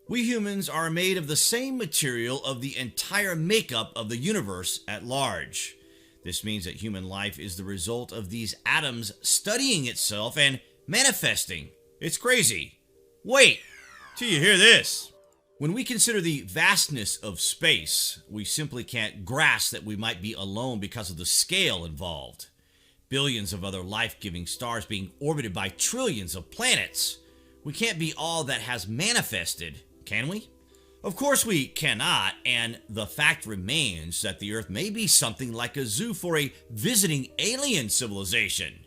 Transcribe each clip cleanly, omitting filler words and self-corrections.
We humans are made of the same material of the entire makeup of the universe at large. This means that human life is the result of these atoms studying itself and manifesting. It's crazy. Wait till you hear this. When we consider the vastness of space, we simply can't grasp that we might be alone because of the scale involved. Billions of other life-giving stars being orbited by trillions of planets. We can't be all that has manifested, can we? Of course we cannot, and the fact remains that the Earth may be something like a zoo for a visiting alien civilization,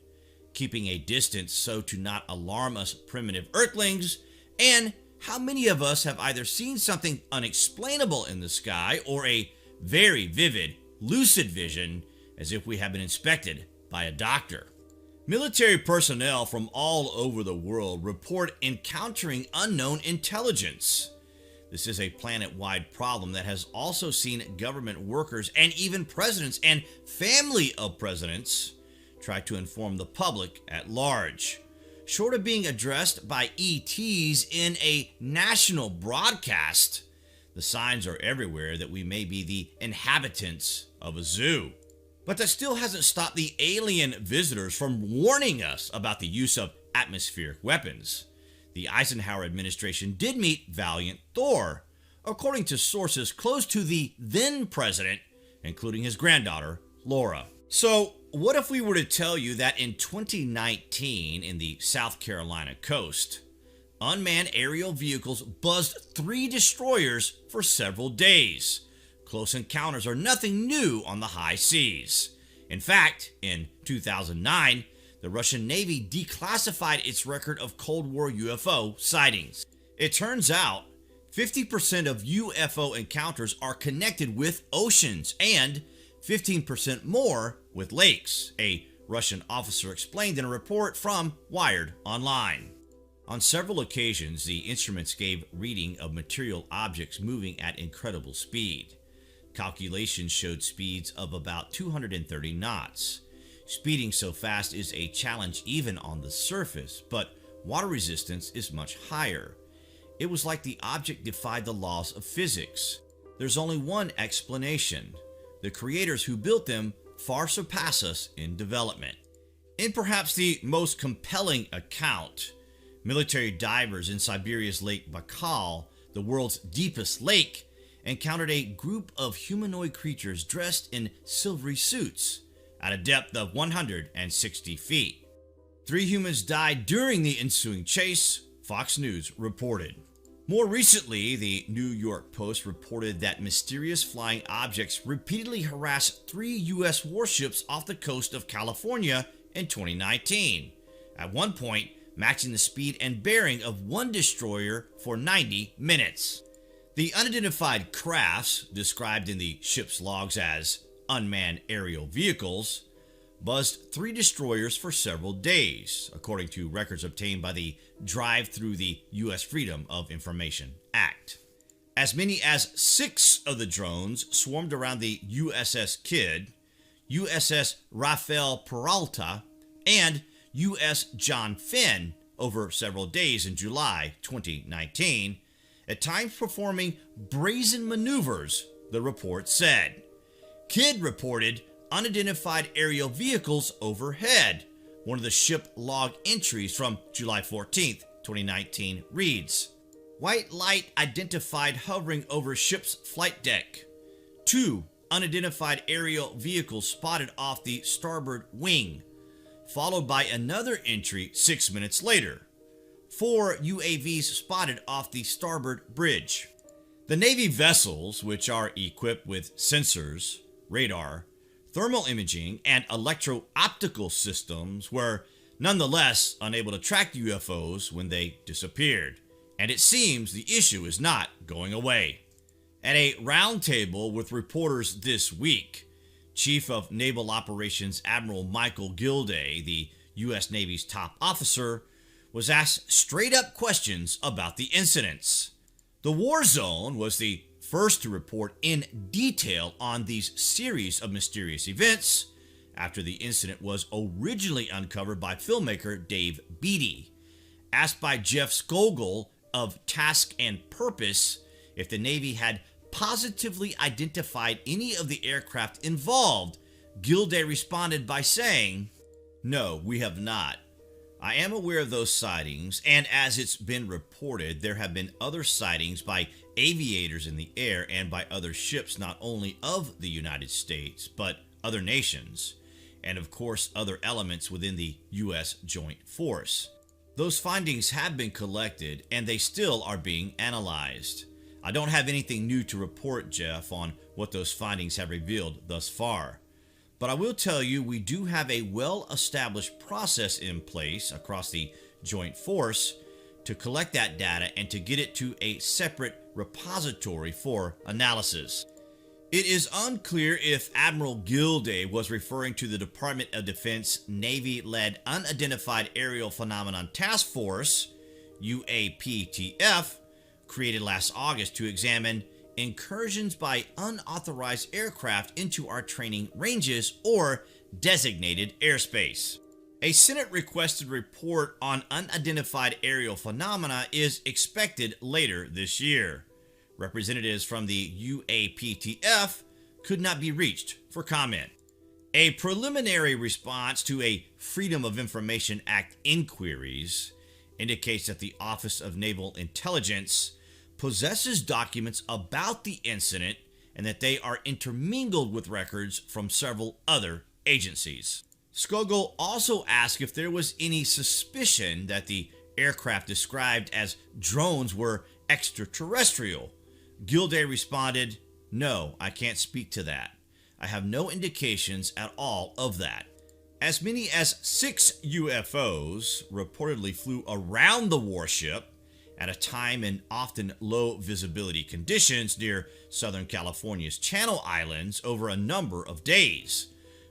keeping a distance so to not alarm us primitive Earthlings. And how many of us have either seen something unexplainable in the sky or a very vivid, lucid vision as if we have been inspected by a doctor? Military personnel from all over the world report encountering unknown intelligence. This is a planet-wide problem that has also seen government workers and even presidents and family of presidents try to inform the public at large. Short of being addressed by ETs in a national broadcast, the signs are everywhere that we may be the inhabitants of a zoo. But that still hasn't stopped the alien visitors from warning us about the use of atmospheric weapons. The Eisenhower administration did meet Valiant Thor, according to sources close to the then president, including his granddaughter, Laura. So, what if we were to tell you that in 2019 in the South Carolina coast, unmanned aerial vehicles buzzed 3 destroyers for several days? Close encounters are nothing new on the high seas. In fact, in 2009, the Russian Navy declassified its record of Cold War UFO sightings. It turns out 50% of UFO encounters are connected with oceans and 15% more with lakes, a Russian officer explained in a report from Wired Online. On several occasions, the instruments gave reading of material objects moving at incredible speed. Calculations showed speeds of about 230 knots. Speeding so fast is a challenge even on the surface, but water resistance is much higher. It was like the object defied the laws of physics. There's only one explanation. The creators who built them far surpass us in development. In perhaps the most compelling account, military divers in Siberia's Lake Baikal, the world's deepest lake, encountered a group of humanoid creatures dressed in silvery suits at a depth of 160 feet. 3 humans died during the ensuing chase, Fox News reported. More recently, the New York Post reported that mysterious flying objects repeatedly harassed 3 U.S. warships off the coast of California in 2019, at one point matching the speed and bearing of one destroyer for 90 minutes. The unidentified crafts, described in the ship's logs as unmanned aerial vehicles, buzzed 3 destroyers for several days, according to records obtained by the Drive Through the U.S. Freedom of Information Act. As many as 6 of the drones swarmed around the USS Kidd, USS Rafael Peralta, and U.S. John Finn over several days in July 2019, at times performing brazen maneuvers, the report said. Kidd reported unidentified aerial vehicles overhead. One of the ship log entries from July 14th, 2019 reads, "White light identified hovering over ship's flight deck. 2 unidentified aerial vehicles spotted off the starboard wing," followed by another entry 6 minutes later. 4 UAVs spotted off the starboard bridge. The Navy vessels, which are equipped with sensors, radar, thermal imaging, and electro-optical systems, were nonetheless unable to track the UFOs when they disappeared. And it seems the issue is not going away. At a roundtable with reporters this week, Chief of Naval Operations Admiral Michael Gilday, the U.S. Navy's top officer, was asked straight-up questions about the incidents. The War Zone was the first to report in detail on these series of mysterious events after the incident was originally uncovered by filmmaker Dave Beatty. Asked by Jeff Skogel, of task and purpose if the Navy had positively identified any of the aircraft involved. Gilday responded by saying, "No, we have not. I am aware of those sightings, and as it's been reported, there have been other sightings by aviators in the air and by other ships not only of the United States, but other nations, and of course other elements within the U.S. Joint Force. Those findings have been collected, and they still are being analyzed. I don't have anything new to report, Jeff, on what those findings have revealed thus far. But I will tell you we do have a well-established process in place across the Joint Force to collect that data and to get it to a separate repository for analysis." It is unclear if Admiral Gilday was referring to the Department of Defense Navy-led Unidentified Aerial Phenomenon Task Force, UAPTF, created last August to examine incursions by unauthorized aircraft into our training ranges or designated airspace. A Senate-requested report on unidentified aerial phenomena is expected later this year. Representatives from the UAPTF could not be reached for comment. A preliminary response to a Freedom of Information Act inquiries indicates that the Office of Naval Intelligence possesses documents about the incident and that they are intermingled with records from several other agencies. Skogel also asked if there was any suspicion that the aircraft described as drones were extraterrestrial. Gilday responded, "No, I can't speak to that. I have no indications at all of that." As many as 6 UFOs reportedly flew around the warship at a time in often low visibility conditions near Southern California's Channel Islands over a number of days,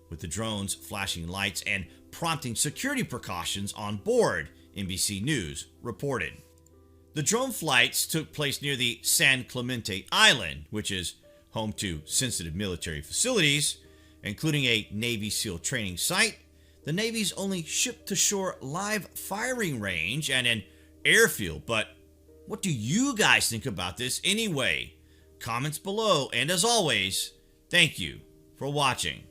with the drones flashing lights and prompting security precautions on board, NBC News reported. The drone flights took place near the San Clemente Island, which is home to sensitive military facilities, including a Navy SEAL training site, the Navy's only ship-to-shore live firing range, and an airfield. But what do you guys think about this anyway? Comments below, and as always, thank you for watching.